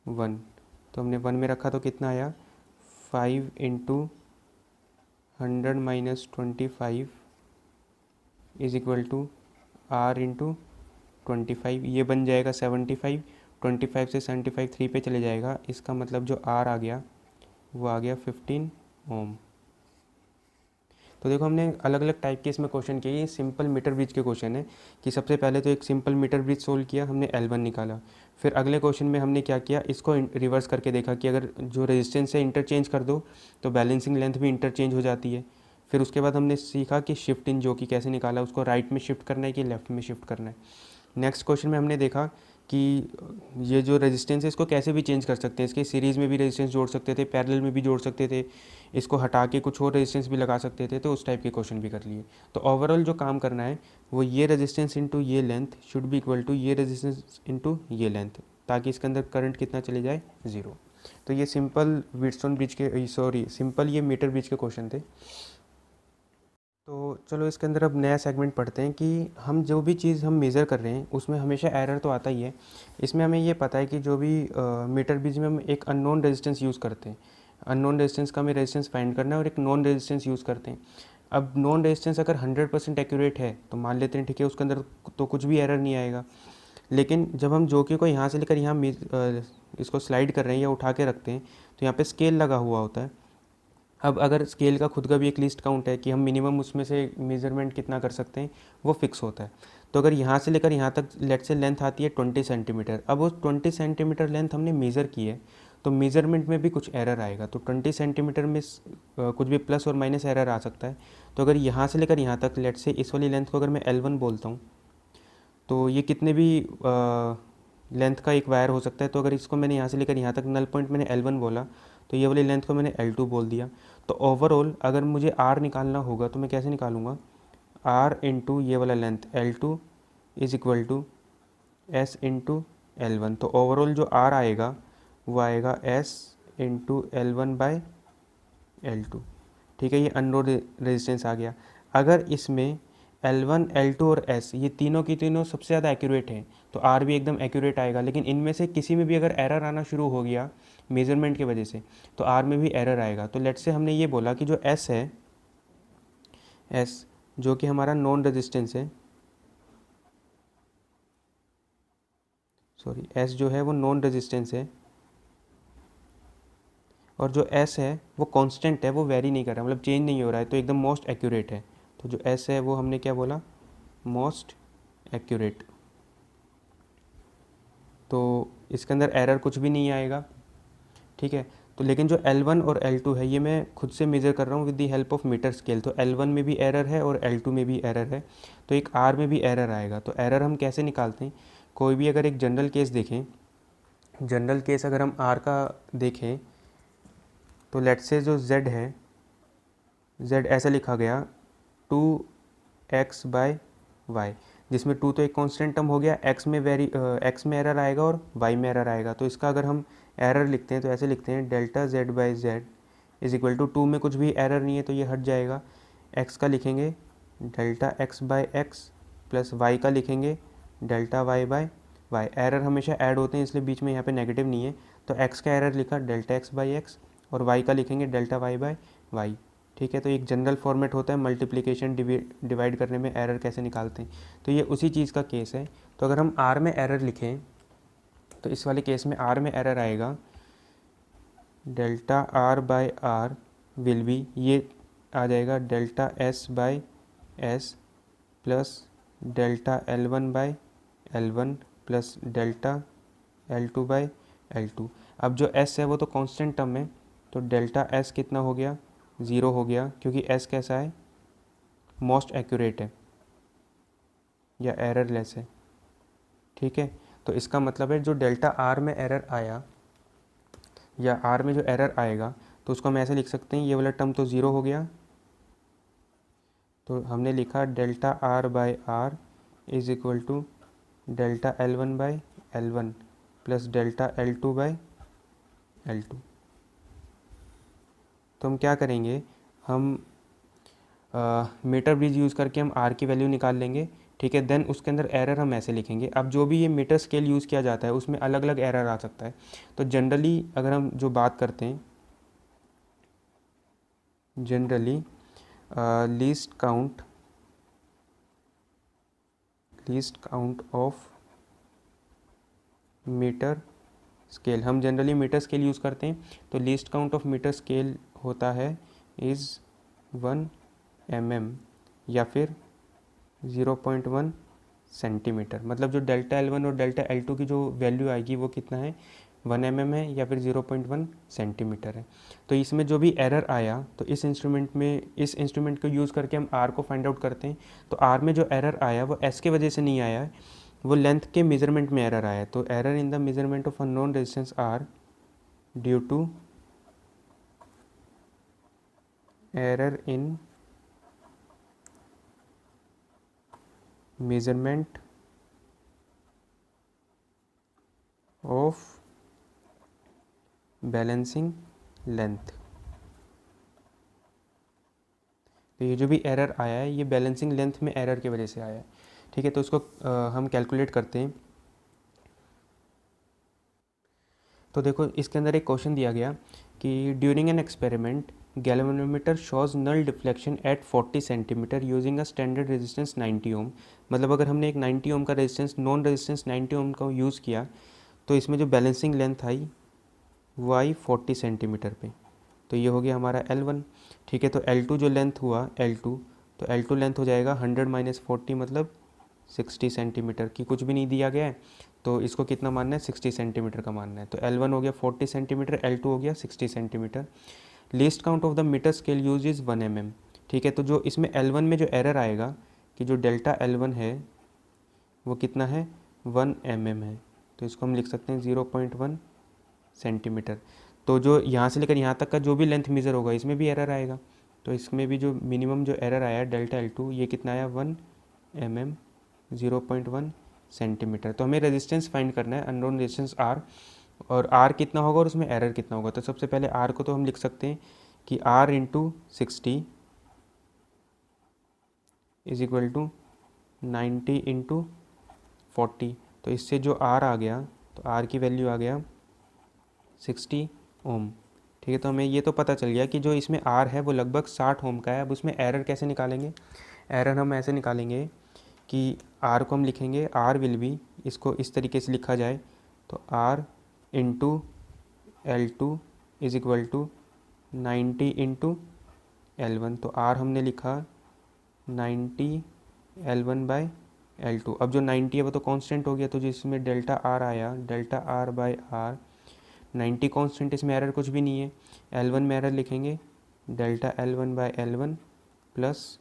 1, तो हमने 1 में रखा तो कितना आया, 5 into 100 minus 25 is equal to R into 25, ये बन जाएगा 75। 25 से 75 3 पे चले जाएगा, इसका मतलब जो R आ गया वो आ गया 15 ओम। तो देखो हमने अलग अलग टाइप के इसमें क्वेश्चन किए, ये सिंपल मीटर ब्रिज के क्वेश्चन है कि सबसे पहले तो एक सिंपल मीटर ब्रिज सोल्व किया हमने, L1 निकाला। फिर अगले क्वेश्चन में हमने क्या किया, इसको रिवर्स करके देखा कि अगर जो रेजिस्टेंस है इंटरचेंज कर दो तो बैलेंसिंग लेंथ भी इंटरचेंज हो जाती है। फिर उसके बाद हमने सीखा कि शिफ्ट इन जो कि कैसे निकाला, उसको राइट में शिफ्ट करना है कि लेफ्ट में शिफ्ट करना है। नेक्स्ट क्वेश्चन में हमने देखा कि ये जो रेजिस्टेंस है इसको कैसे भी चेंज कर सकते हैं, इसके सीरीज़ में भी रेजिस्टेंस जोड़ सकते थे, पैरेलल में भी जोड़ सकते थे, इसको हटा के कुछ और रेजिस्टेंस भी लगा सकते थे, तो उस टाइप के क्वेश्चन भी कर लिए। तो ओवरऑल जो काम करना है वो ये रेजिस्टेंस इनटू ये length should be equal to ये रेजिस्टेंस इनटू ये लेंथ, ताकि इसके अंदर करंट कितना चले जाए, 0। तो ये सिंपल व्हीटस्टोन ब्रिज के, सॉरी सिंपल ये मीटर ब्रिज के क्वेश्चन थे। तो चलो इसके अंदर अब नया सेगमेंट पढ़ते हैं कि हम जो भी चीज़ हम मेज़र कर रहे हैं उसमें हमेशा एरर तो आता ही है। इसमें हमें ये पता है कि जो भी मीटर ब्रिज में हम एक अननोन रेजिस्टेंस यूज़ करते हैं, अननोन रेजिस्टेंस का हमें रेजिस्टेंस फाइंड करना है और एक नॉन रेजिस्टेंस यूज़ करते हैं। अब नॉन रेजिस्टेंस अगर 100% एक्यूरेट है तो मान लेते हैं ठीक है, उसके अंदर तो कुछ भी एरर नहीं आएगा। लेकिन जब हम जोकी को यहाँ से लेकर यहाँ इसको स्लाइड कर रहे हैं या उठा के रखते हैं तो यहाँ पे स्केल लगा हुआ होता है। अब अगर स्केल का खुद का भी एक लिस्ट काउंट है कि हम मिनिमम उसमें से मेज़रमेंट कितना कर सकते हैं, वो फिक्स होता है। तो अगर यहाँ से लेकर यहाँ तक लेट से लेंथ आती है 20 सेंटीमीटर, अब उस 20 सेंटीमीटर लेंथ हमने मेज़र की है तो मेज़रमेंट में भी कुछ एरर आएगा। तो 20 सेंटीमीटर में कुछ भी प्लस और माइनस एरर आ सकता है। तो अगर यहाँ से लेकर यहाँ तक लेट से इस वाली लेंथ को अगर मैं L1 बोलता हूँ तो ये कितने भी लेंथ का एक वायर हो सकता है। तो अगर इसको मैंने यहाँ से लेकर यहाँ तक नल पॉइंट मैंने L1 बोला तो ये वाली लेंथ को मैंने L2 बोल दिया। तो ओवरऑल अगर मुझे R निकालना होगा तो मैं कैसे निकालूंगा, R इंटू ये वाला length L2 is equal to S into L1। तो ओवरऑल जो R आएगा वो आएगा S into L1 bye L2। ठीक है, ये अननोन रेजिस्टेंस आ गया। अगर इसमें L1, L2 और S ये तीनों की तीनों सबसे ज़्यादा एक्यूरेट हैं तो R भी एकदम एक्यूरेट आएगा। लेकिन इनमें से किसी में भी अगर एरर आना शुरू हो गया मेज़रमेंट की वजह से तो R में भी एरर आएगा। तो लेट से हमने ये बोला कि जो S है, S जो कि हमारा नॉन रेजिस्टेंस है, सॉरी S जो है वो नॉन रेजिस्टेंस है और जो S है वो कांस्टेंट है, वो वेरी नहीं कर रहा, मतलब चेंज नहीं हो रहा है, तो एकदम मोस्ट एक्यूरेट है। तो जो S है वो हमने क्या बोला, मोस्ट एक्यूरेट। तो इसके अंदर एरर कुछ भी नहीं आएगा। ठीक है, तो लेकिन जो L1 और L2 है ये मैं खुद से मेज़र कर रहा हूँ with the help of metre scale. तो L1 में भी एरर है और L2 में भी एरर है, तो एक R में भी एरर आएगा। तो एरर हम कैसे निकालते हैं, कोई भी अगर एक जनरल केस देखें, जनरल केस अगर हम R का देखें तो लेट से जो Z है, Z ऐसा लिखा गया 2x बाय वाई, जिसमें 2 तो एक कांस्टेंट टर्म हो गया, x में एरर आएगा और y में एरर आएगा। तो इसका अगर हम एरर लिखते हैं तो ऐसे लिखते हैं delta z by Z is equal to 2 में कुछ भी एरर नहीं है तो ये हट जाएगा, x का लिखेंगे delta x by x plus y का लिखेंगे delta y by y. Error हमेशा ऐड होते हैं इसलिए बीच में यहाँ पे नेगेटिव नहीं है, तो x का एरर लिखा डेल्टा x बाई एक्स और y का लिखेंगे डेल्टा y बाई वाई। ठीक है, तो एक जनरल फॉर्मेट होता है मल्टीप्लिकेशन डिवाइड करने में एरर कैसे निकालते हैं, तो ये उसी चीज़ का केस है। तो अगर हम R में एरर लिखें तो इस वाले केस में R में एरर आएगा delta R by R will be, ये आ जाएगा delta S by S plus delta L1 by L1 plus delta L2 by L2। अब जो S है वो तो कांस्टेंट टर्म है, तो डेल्टा S कितना हो गया, 0 हो गया, क्योंकि S कैसा है, मोस्ट एक्यूरेट है या एरर लेस है। ठीक है, तो इसका मतलब है जो डेल्टा R में एरर आया या R में जो एरर आएगा तो उसको हम ऐसे लिख सकते हैं, ये वाला टर्म तो 0 हो गया, तो हमने लिखा delta R by R is equal to delta L1 by L1 plus delta L2 by L2। तो हम क्या करेंगे, हम मीटर ब्रिज यूज़ करके हम आर की वैल्यू निकाल लेंगे, ठीक है। देन उसके अंदर एरर हम ऐसे लिखेंगे। अब जो भी ये मीटर स्केल यूज़ किया जाता है उसमें अलग अलग एरर आ सकता है। तो जनरली अगर हम जो बात करते हैं, generally least count of metre scale, हम जनरली मीटर स्केल यूज़ करते हैं। तो least count of metre scale होता है इज़ 1 mm या फिर 0.1 सेंटीमीटर। मतलब जो डेल्टा L1 और डेल्टा L2 की जो वैल्यू आएगी वो कितना है, 1 mm है या फिर 0.1 सेंटीमीटर है। तो इसमें जो भी एरर आया, तो इस इंस्ट्रूमेंट को यूज़ करके हम R को फाइंड आउट करते हैं। तो R में जो एरर आया वो S के वजह से नहीं आया है, वो लेंथ के मेजरमेंट में एरर आया है। तो error in the measurement of unknown resistance R due to error in measurement of balancing length. तो ये जो भी एरर आया है ये बैलेंसिंग लेंथ में एरर की वजह से आया है, ठीक है। तो उसको हम कैलकुलेट करते हैं। तो देखो इसके अंदर एक क्वेश्चन दिया गया कि during an experiment galvanometer shows null deflection at 40 centimetre using a standard resistance 90 ohm. मतलब अगर हमने एक 90 ओम का रेजिस्टेंस, नॉन रेजिस्टेंस 90 ओम का यूज़ किया, तो इसमें जो बैलेंसिंग लेंथ आई वो आई 40 सेंटीमीटर पे। तो ये हो गया हमारा L1, ठीक है। तो L2 जो लेंथ हुआ L2, तो L2 लेंथ हो जाएगा 100 माइनस 40 मतलब 60 सेंटीमीटर की, कुछ भी नहीं दिया गया है। तो इसको कितना मानना है, 60 सेंटीमीटर का मानना है। तो L1 हो गया 40 सेंटीमीटर, L2 हो गया 60 centimetre. Least count of the metre scale use is 1 mm, ठीक है। तो जो इसमें L1 में जो एरर आएगा कि जो डेल्टा L1 है वो कितना है, 1 mm है। तो इसको हम लिख सकते हैं 0.1 सेंटीमीटर। तो जो यहाँ से लेकर यहाँ तक का जो भी लेंथ मेज़र होगा इसमें भी एरर आएगा। तो इसमें भी जो मिनिमम जो एरर आया डेल्टा L2 ये कितना आया, 1 mm 0.1 सेंटीमीटर। तो हमें रेजिस्टेंस फाइंड करना है, अननोन रेजिस्टेंस R, और R कितना होगा और उसमें एरर कितना होगा। तो सबसे पहले R को तो हम लिख सकते हैं कि R into 60 is equal to 90 into 40। तो इससे जो R आ गया, तो R की वैल्यू आ गया 60 ओम, ठीक है। तो हमें ये तो पता चल गया कि जो इसमें R है वो लगभग 60 ओम का है। अब उसमें एरर कैसे निकालेंगे, एरर हम ऐसे निकालेंगे कि R को हम लिखेंगे, R विल बी, इसको इस तरीके से लिखा जाए तो R into L2 is equal to 90 into L1। तो R हमने लिखा 90 L1 बाई L2। अब जो 90 है वो तो कांस्टेंट हो गया, तो जिसमें डेल्टा R आया, delta R by R, 90 constant, इसमें एरर कुछ भी नहीं है। L1 में एरर लिखेंगे delta L1 by L1 plus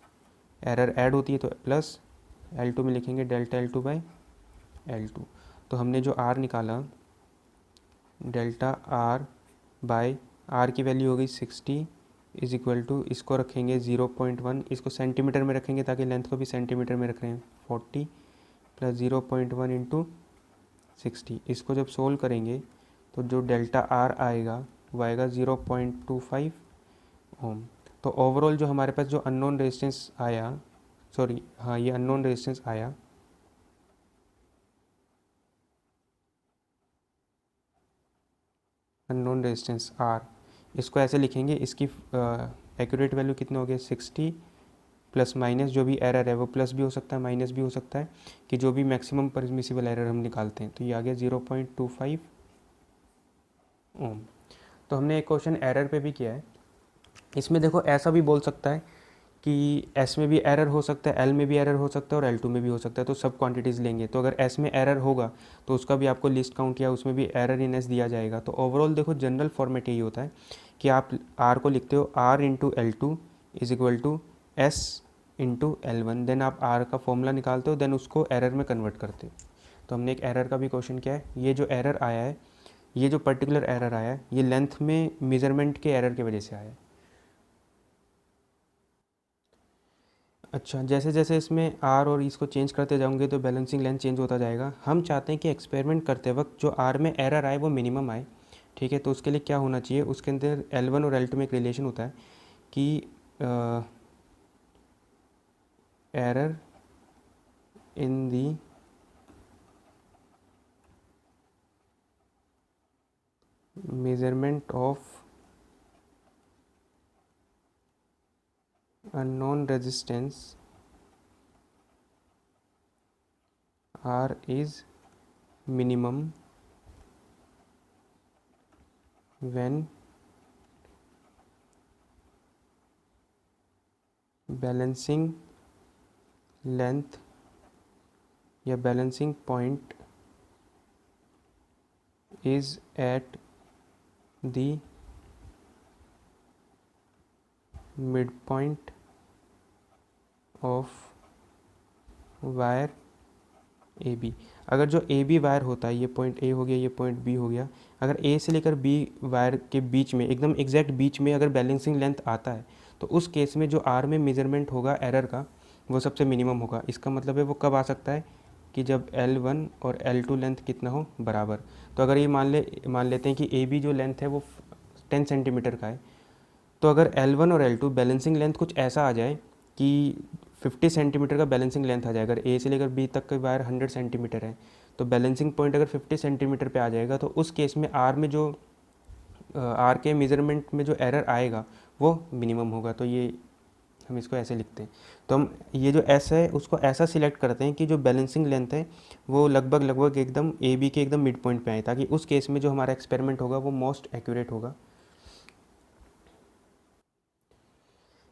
error add होती है तो प्लस L2 में लिखेंगे डेल्टा L2 बाई L2। तो हमने जो R निकाला डेल्टा R बाई R की वैल्यू हो गई 60 इज इक्वल टू, इसको रखेंगे 0.1, इसको सेंटीमीटर में रखेंगे ताकि लेंथ को भी सेंटीमीटर में रख रहे हैं, 40 प्लस 0.1 इंटू 60। इसको जब सोल्व करेंगे तो जो डेल्टा R आएगा वो आएगा 0.25 ओम। तो ओवरऑल जो हमारे पास जो अननोन रेजिस्टेंस आया, सॉरी हाँ ये अननोन रेजिस्टेंस आया, अननोन रेजिस्टेंस R, इसको ऐसे लिखेंगे, इसकी एक्यूरेट वैल्यू कितनी हो गई, 60 प्लस माइनस जो भी एरर है वो प्लस भी हो सकता है माइनस भी हो सकता है, कि जो भी मैक्सिमम परमिसिबल एरर हम निकालते हैं। तो ये आ गया 0.25 ओम। तो हमने एक क्वेश्चन एरर पे भी किया है। इसमें देखो ऐसा भी बोल सकता है कि S में भी एरर हो सकता है, L में भी एरर हो सकता है और L2 में भी हो सकता है। तो सब क्वांटिटीज़ लेंगे, तो अगर S में एरर होगा तो उसका भी आपको लिस्ट काउंट किया, उसमें भी एरर इन S दिया जाएगा। तो ओवरऑल देखो जनरल फॉर्मेट यही होता है कि आप R को लिखते हो R into L2 is equal to S into L1, then आप R का फॉर्मूला निकालते हो, देन उसको एरर में कन्वर्ट करते हो। तो हमने एक एरर का भी क्वेश्चन किया है। ये जो एरर आया है, ये जो पर्टिकुलर एरर आया है, ये लेंथ में मेजरमेंट के एरर की वजह से आया है। अच्छा, जैसे जैसे इसमें R और इसको चेंज करते जाओगे तो बैलेंसिंग लेंथ चेंज होता जाएगा। हम चाहते हैं कि एक्सपेरिमेंट करते वक्त जो R में एरर आए वो मिनिमम आए, ठीक है। तो उसके लिए क्या होना चाहिए, उसके अंदर L1 और L2 में एक रिलेशन होता है कि error in the measurement of unknown resistance R is minimum when balancing length या balancing point is at the midpoint of wire A B. अगर जो ए बी वायर होता है, ये पॉइंट ए हो गया, ये पॉइंट बी हो गया, अगर ए से लेकर बी वायर के बीच में, एकदम एग्जैक्ट बीच में अगर बैलेंसिंग लेंथ आता है, तो उस केस में जो आर में मेजरमेंट होगा एरर का, वो सबसे मिनिमम होगा। इसका मतलब है वो कब आ सकता है कि जब L1 और L2 लेंथ कितना हो, बराबर। तो अगर ये मान लेते हैं कि ए बी जो लेंथ है वो 10 सेंटीमीटर का है, तो अगर L1 और L2 बैलेंसिंग लेंथ कुछ ऐसा आ जाए कि 50 सेंटीमीटर का बैलेंसिंग लेंथ आ जाए, अगर ए से लेकर बी तक का वायर 100 सेंटीमीटर है, तो बैलेंसिंग पॉइंट अगर 50 सेंटीमीटर पे आ जाएगा, तो उस केस में आर में जो आर के मेज़रमेंट में जो एरर आएगा वो मिनिमम होगा। तो ये हम इसको ऐसे लिखते हैं। तो हम ये जो एस है उसको ऐसा सिलेक्ट करते हैं कि जो बैलेंसिंग लेंथ है वो लगभग एकदम ए बी के एकदम मिड पॉइंट पे आए, ताकि उस केस में जो हमारा एक्सपेरिमेंट होगा वो मोस्ट एक्यूरेट होगा।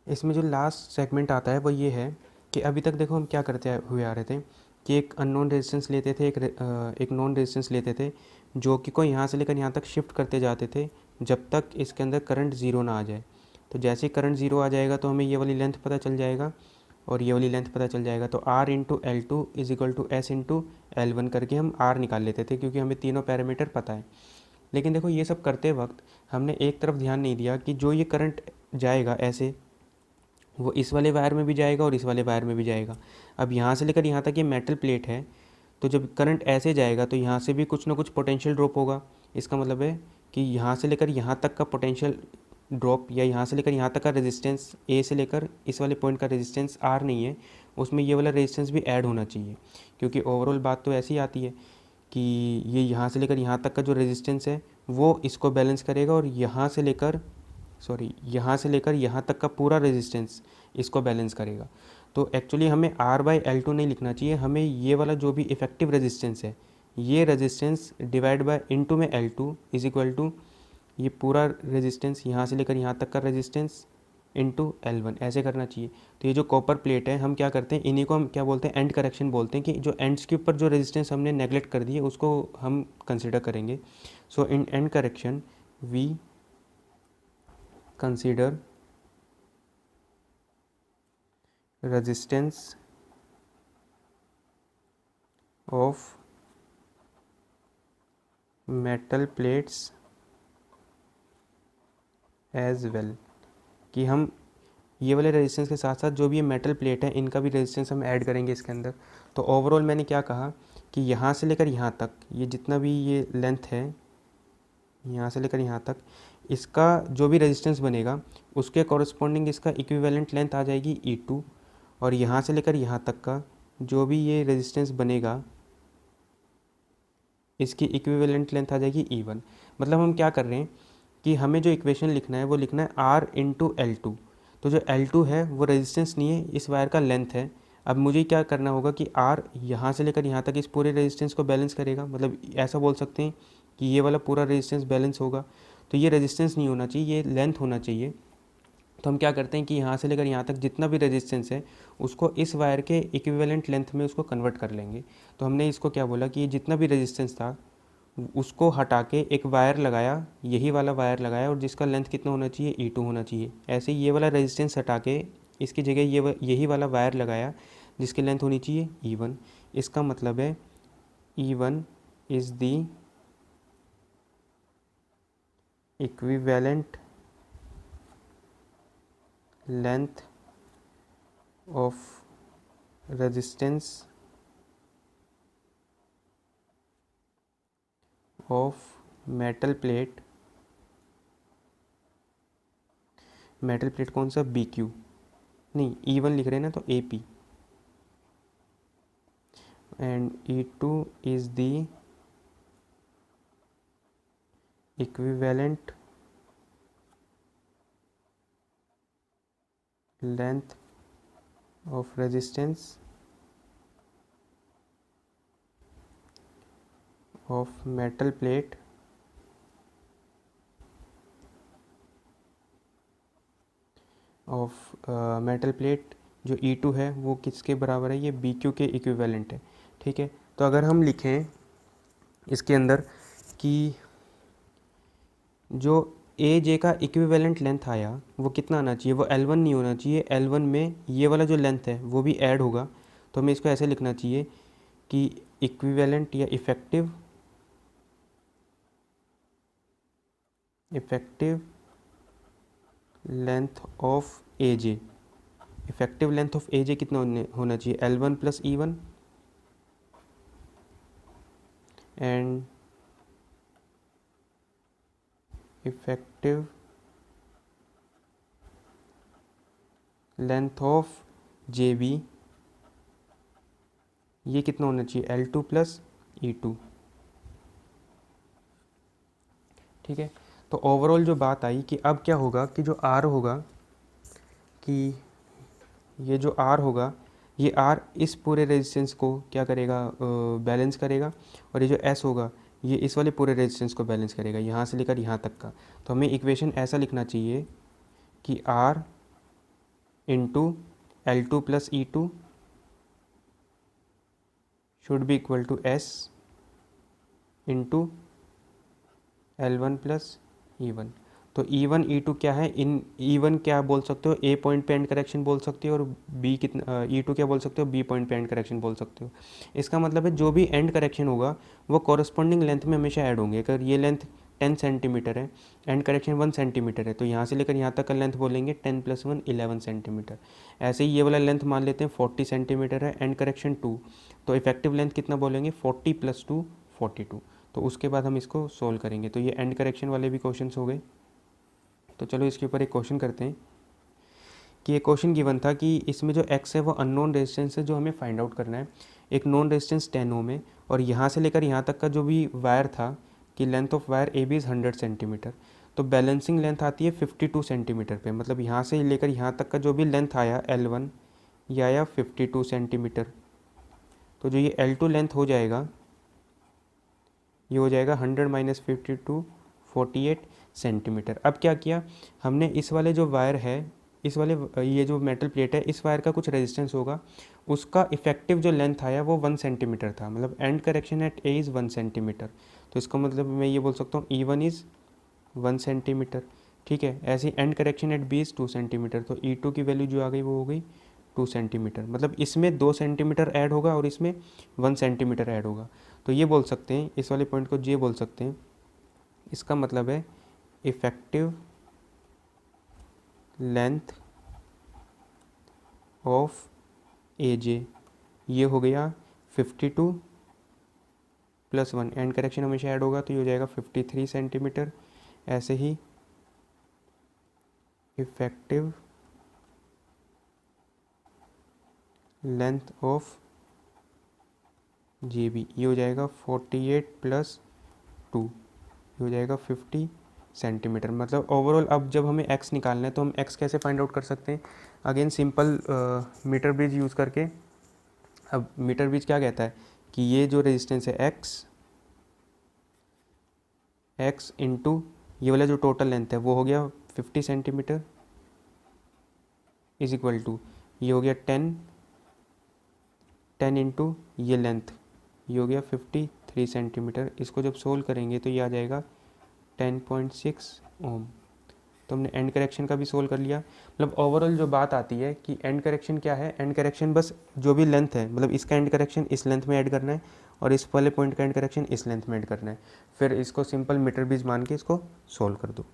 इसमें जो लास्ट सेगमेंट आता है वो ये है कि अभी तक देखो हम क्या करते हुए आ रहे थे कि एक अननोन रेजिस्टेंस लेते थे, एक नॉन रेजिस्टेंस लेते थे, जो कि को यहाँ से लेकर यहाँ तक शिफ्ट करते जाते थे जब तक इसके अंदर करंट ज़ीरो ना आ जाए। तो जैसे ही करंट ज़ीरो आ जाएगा तो हमें ये वाली लेंथ पता चल जाएगा और ये वाली लेंथ पता चल जाएगा। तो R into L2 is equal to S into L1 करके हम R निकाल लेते थे, क्योंकि हमें तीनों पैरामीटर पता है। लेकिन देखो ये सब करते वक्त हमने एक तरफ ध्यान नहीं दिया कि जो ये करंट जाएगा ऐसे, वो इस वाले वायर में भी जाएगा और इस वाले वायर में भी जाएगा। अब यहाँ से लेकर यहाँ तक ये मेटल प्लेट है, तो जब करंट ऐसे जाएगा तो यहाँ से भी कुछ ना कुछ पोटेंशियल ड्रॉप होगा। इसका मतलब है कि यहाँ से लेकर यहाँ तक का पोटेंशियल ड्रॉप, या यहाँ से लेकर यहाँ तक का रेजिस्टेंस, ए से लेकर इस वाले पॉइंट का रेजिस्टेंस आर नहीं है, उसमें ये वाला रेजिस्टेंस भी ऐड होना चाहिए। क्योंकि ओवरऑल बात तो ऐसी आती है कि ये यहाँ से लेकर यहाँ तक का जो रेजिस्टेंस है वो इसको बैलेंस करेगा, और यहाँ से लेकर यहाँ तक का पूरा रेजिस्टेंस इसको बैलेंस करेगा। तो एक्चुअली हमें R/L2 नहीं लिखना चाहिए, हमें ये वाला जो भी इफेक्टिव रेजिस्टेंस है, ये रेजिस्टेंस डिवाइड बाय इनटू में L2 इज इक्वल टू ये पूरा रेजिस्टेंस यहाँ से लेकर यहाँ तक का रेजिस्टेंस इनटू L1, ऐसे करना चाहिए। तो ये जो कॉपर प्लेट है, हम क्या करते हैं, इन्हीं को हम क्या बोलते हैं, एंड करेक्शन बोलते हैं, कि जो एंड्स के ऊपर जो रेजिस्टेंस हमने नेगलेक्ट कर दिए उसको हम कंसिडर करेंगे। So in end correction we consider resistance of metal plates as well, कि हम ये वाले रेजिस्टेंस के साथ साथ जो भी ये मेटल प्लेट है इनका भी रेजिस्टेंस हम ऐड करेंगे इसके अंदर। तो ओवरऑल मैंने क्या कहा कि यहाँ से लेकर यहाँ तक ये जितना भी ये लेंथ है, यहाँ से लेकर यहाँ तक इसका जो भी रेजिस्टेंस बनेगा उसके कॉरस्पॉन्डिंग इसका इक्विवेलेंट लेंथ आ जाएगी E2, और यहाँ से लेकर यहाँ तक का जो भी ये रेजिस्टेंस बनेगा इसकी इक्विवेलेंट लेंथ आ जाएगी E1। मतलब हम क्या कर रहे हैं कि हमें जो इक्वेशन लिखना है वो लिखना है R इंटू L2। तो जो L2 है वो रेजिस्टेंस नहीं है, इस वायर का लेंथ है। अब मुझे क्या करना होगा कि R यहाँ से लेकर यहाँ तक इस पूरे रेजिस्टेंस को बैलेंस करेगा, मतलब ऐसा बोल सकते हैं कि ये वाला पूरा रेजिस्टेंस बैलेंस होगा। तो ये रेजिस्टेंस नहीं होना चाहिए, ये लेंथ होना चाहिए। तो हम क्या करते हैं कि यहाँ से लेकर यहाँ तक जितना भी रेजिस्टेंस है उसको इस वायर के इक्विवेलेंट लेंथ में उसको कन्वर्ट कर लेंगे। तो हमने इसको क्या बोला कि ये जितना भी रेजिस्टेंस था उसको हटा के एक वायर लगाया, यही वाला वायर लगाया, और जिसका लेंथ कितना होना चाहिए, E2 होना चाहिए। ऐसे ही ये वाला रेजिस्टेंस हटा के इसकी जगह यही वाला वायर लगाया जिसकी लेंथ होनी चाहिए E1। इसका मतलब है E1 is the equivalent length of resistance of metal plate metal plate कौन सा, बी क्यू, नहीं E1 लिख रहे हैं ना, तो AP, and E2 is the equivalent length of resistance of metal plate जो E2 है वो किसके बराबर है, ये BQ के इक्विवेलेंट है। ठीक है, तो अगर हम लिखें इसके अंदर कि जो AJ का इक्विवेलेंट लेंथ आया वो कितना आना चाहिए, वो L1 नहीं होना चाहिए, L1 में ये वाला जो लेंथ है वो भी ऐड होगा। तो हमें इसको ऐसे लिखना चाहिए कि इक्विवेलेंट या effective length of AJ, effective length of AJ कितना होना चाहिए, L1 plus E1, and effective length of JB ये कितना होना चाहिए, L2 प्लस E2। ठीक है, तो ओवरऑल जो बात आई कि अब क्या होगा कि जो R होगा, कि ये जो R होगा, ये R इस पूरे रेजिस्टेंस को क्या करेगा, बैलेंस करेगा, और ये जो S होगा ये इस वाले पूरे रेजिस्टेंस को बैलेंस करेगा, यहाँ से लेकर यहाँ तक का। तो हमें इक्वेशन ऐसा लिखना चाहिए कि R into L2 plus E2 should be equal to S into L1 plus E1। तो E1 E2 क्या है, इन E1 क्या बोल सकते हो, A पॉइंट पे एंड करेक्शन बोल सकते हो, और B कितना E2 क्या बोल सकते हो, B पॉइंट पे एंड करेक्शन बोल सकते हो। इसका मतलब है जो भी एंड करेक्शन होगा वो कॉरस्पॉन्डिंग लेंथ में हमेशा ऐड होंगे। अगर ये लेंथ 10 सेंटीमीटर है, एंड करेक्शन 1 सेंटीमीटर है, तो यहाँ से लेकर यहाँ तक का लेंथ बोलेंगे 10 प्लस 1 11 सेंटीमीटर। ऐसे ही ये वाला लेंथ मान लेते हैं 40 सेंटीमीटर है, एंड करेक्शन 2, तो इफेक्टिव लेंथ कितना बोलेंगे, 40 प्लस 2 42। तो उसके बाद हम इसको सोल्व करेंगे। तो ये एंड करेक्शन वाले भी क्वेश्चन हो गए। तो चलो इसके ऊपर एक क्वेश्चन करते हैं कि ये क्वेश्चन गिवन था कि इसमें जो x है वो अननोन रेजिस्टेंस है जो हमें फाइंड आउट करना है। एक नॉन रेजिस्टेंस 10 ओम है, और यहाँ से लेकर यहाँ तक का जो भी वायर था कि length of wire AB is 100 centimetre, तो बैलेंसिंग लेंथ आती है 52 सेंटीमीटर पे। मतलब यहाँ से लेकर यहाँ तक का जो भी लेंथ आया L1 ये आया 52 सेंटीमीटर। तो जो ये L2 लेंथ हो जाएगा ये हो जाएगा 100 माइनस 52 48 सेंटीमीटर। अब क्या किया हमने, इस वाले जो वायर है, इस वाले ये जो मेटल प्लेट है, इस वायर का कुछ रेजिस्टेंस होगा, उसका इफेक्टिव जो लेंथ आया वो 1 सेंटीमीटर था। मतलब end correction at A is 1 centimetre. तो इसका मतलब मैं ये बोल सकता हूँ E1 इज़ 1 सेंटीमीटर। ठीक है, ऐसे end correction at B is 2 centimetre. तो E2 की वैल्यू जो आ गई वो हो गई 2 सेंटीमीटर। मतलब इसमें 2 सेंटीमीटर ऐड होगा और इसमें 1 सेंटीमीटर ऐड होगा। तो ये बोल सकते हैं, इस वाले पॉइंट को ये बोल सकते हैं, इसका मतलब है इफेक्टिव लेंथ ऑफ AJ ये हो गया 52 प्लस 1, एंड करेक्शन हमेशा ऐड होगा तो ये हो जाएगा 53 सेंटीमीटर। ऐसे ही इफेक्टिव लेंथ ऑफ JB ये हो जाएगा 48 प्लस 2, ये हो जाएगा 50 सेंटीमीटर। मतलब ओवरऑल अब जब हमें x निकालना है तो हम x कैसे फाइंड आउट कर सकते हैं, again simple metre bridge use करके। अब मीटर ब्रिज क्या कहता है कि ये जो रेजिस्टेंस है x इंटू ये वाला जो टोटल लेंथ है वो हो गया 50 सेंटीमीटर इज इक्वल टू ये हो गया 10 इंटू ये लेंथ ये हो गया 53 सेंटीमीटर। इसको जब सोल्व करेंगे तो ये आ जाएगा 10.6 ओम। तो हमने एंड करेक्शन का भी सोल्व कर लिया। मतलब ओवरऑल जो बात आती है कि एंड करेक्शन क्या है, एंड करेक्शन बस जो भी लेंथ है, मतलब इसका एंड करेक्शन इस लेंथ में ऐड करना है और इस वाले पॉइंट का एंड करेक्शन इस लेंथ में ऐड करना है। फिर इसको सिंपल मीटर ब्रिज मान के इसको सोल्व कर दो।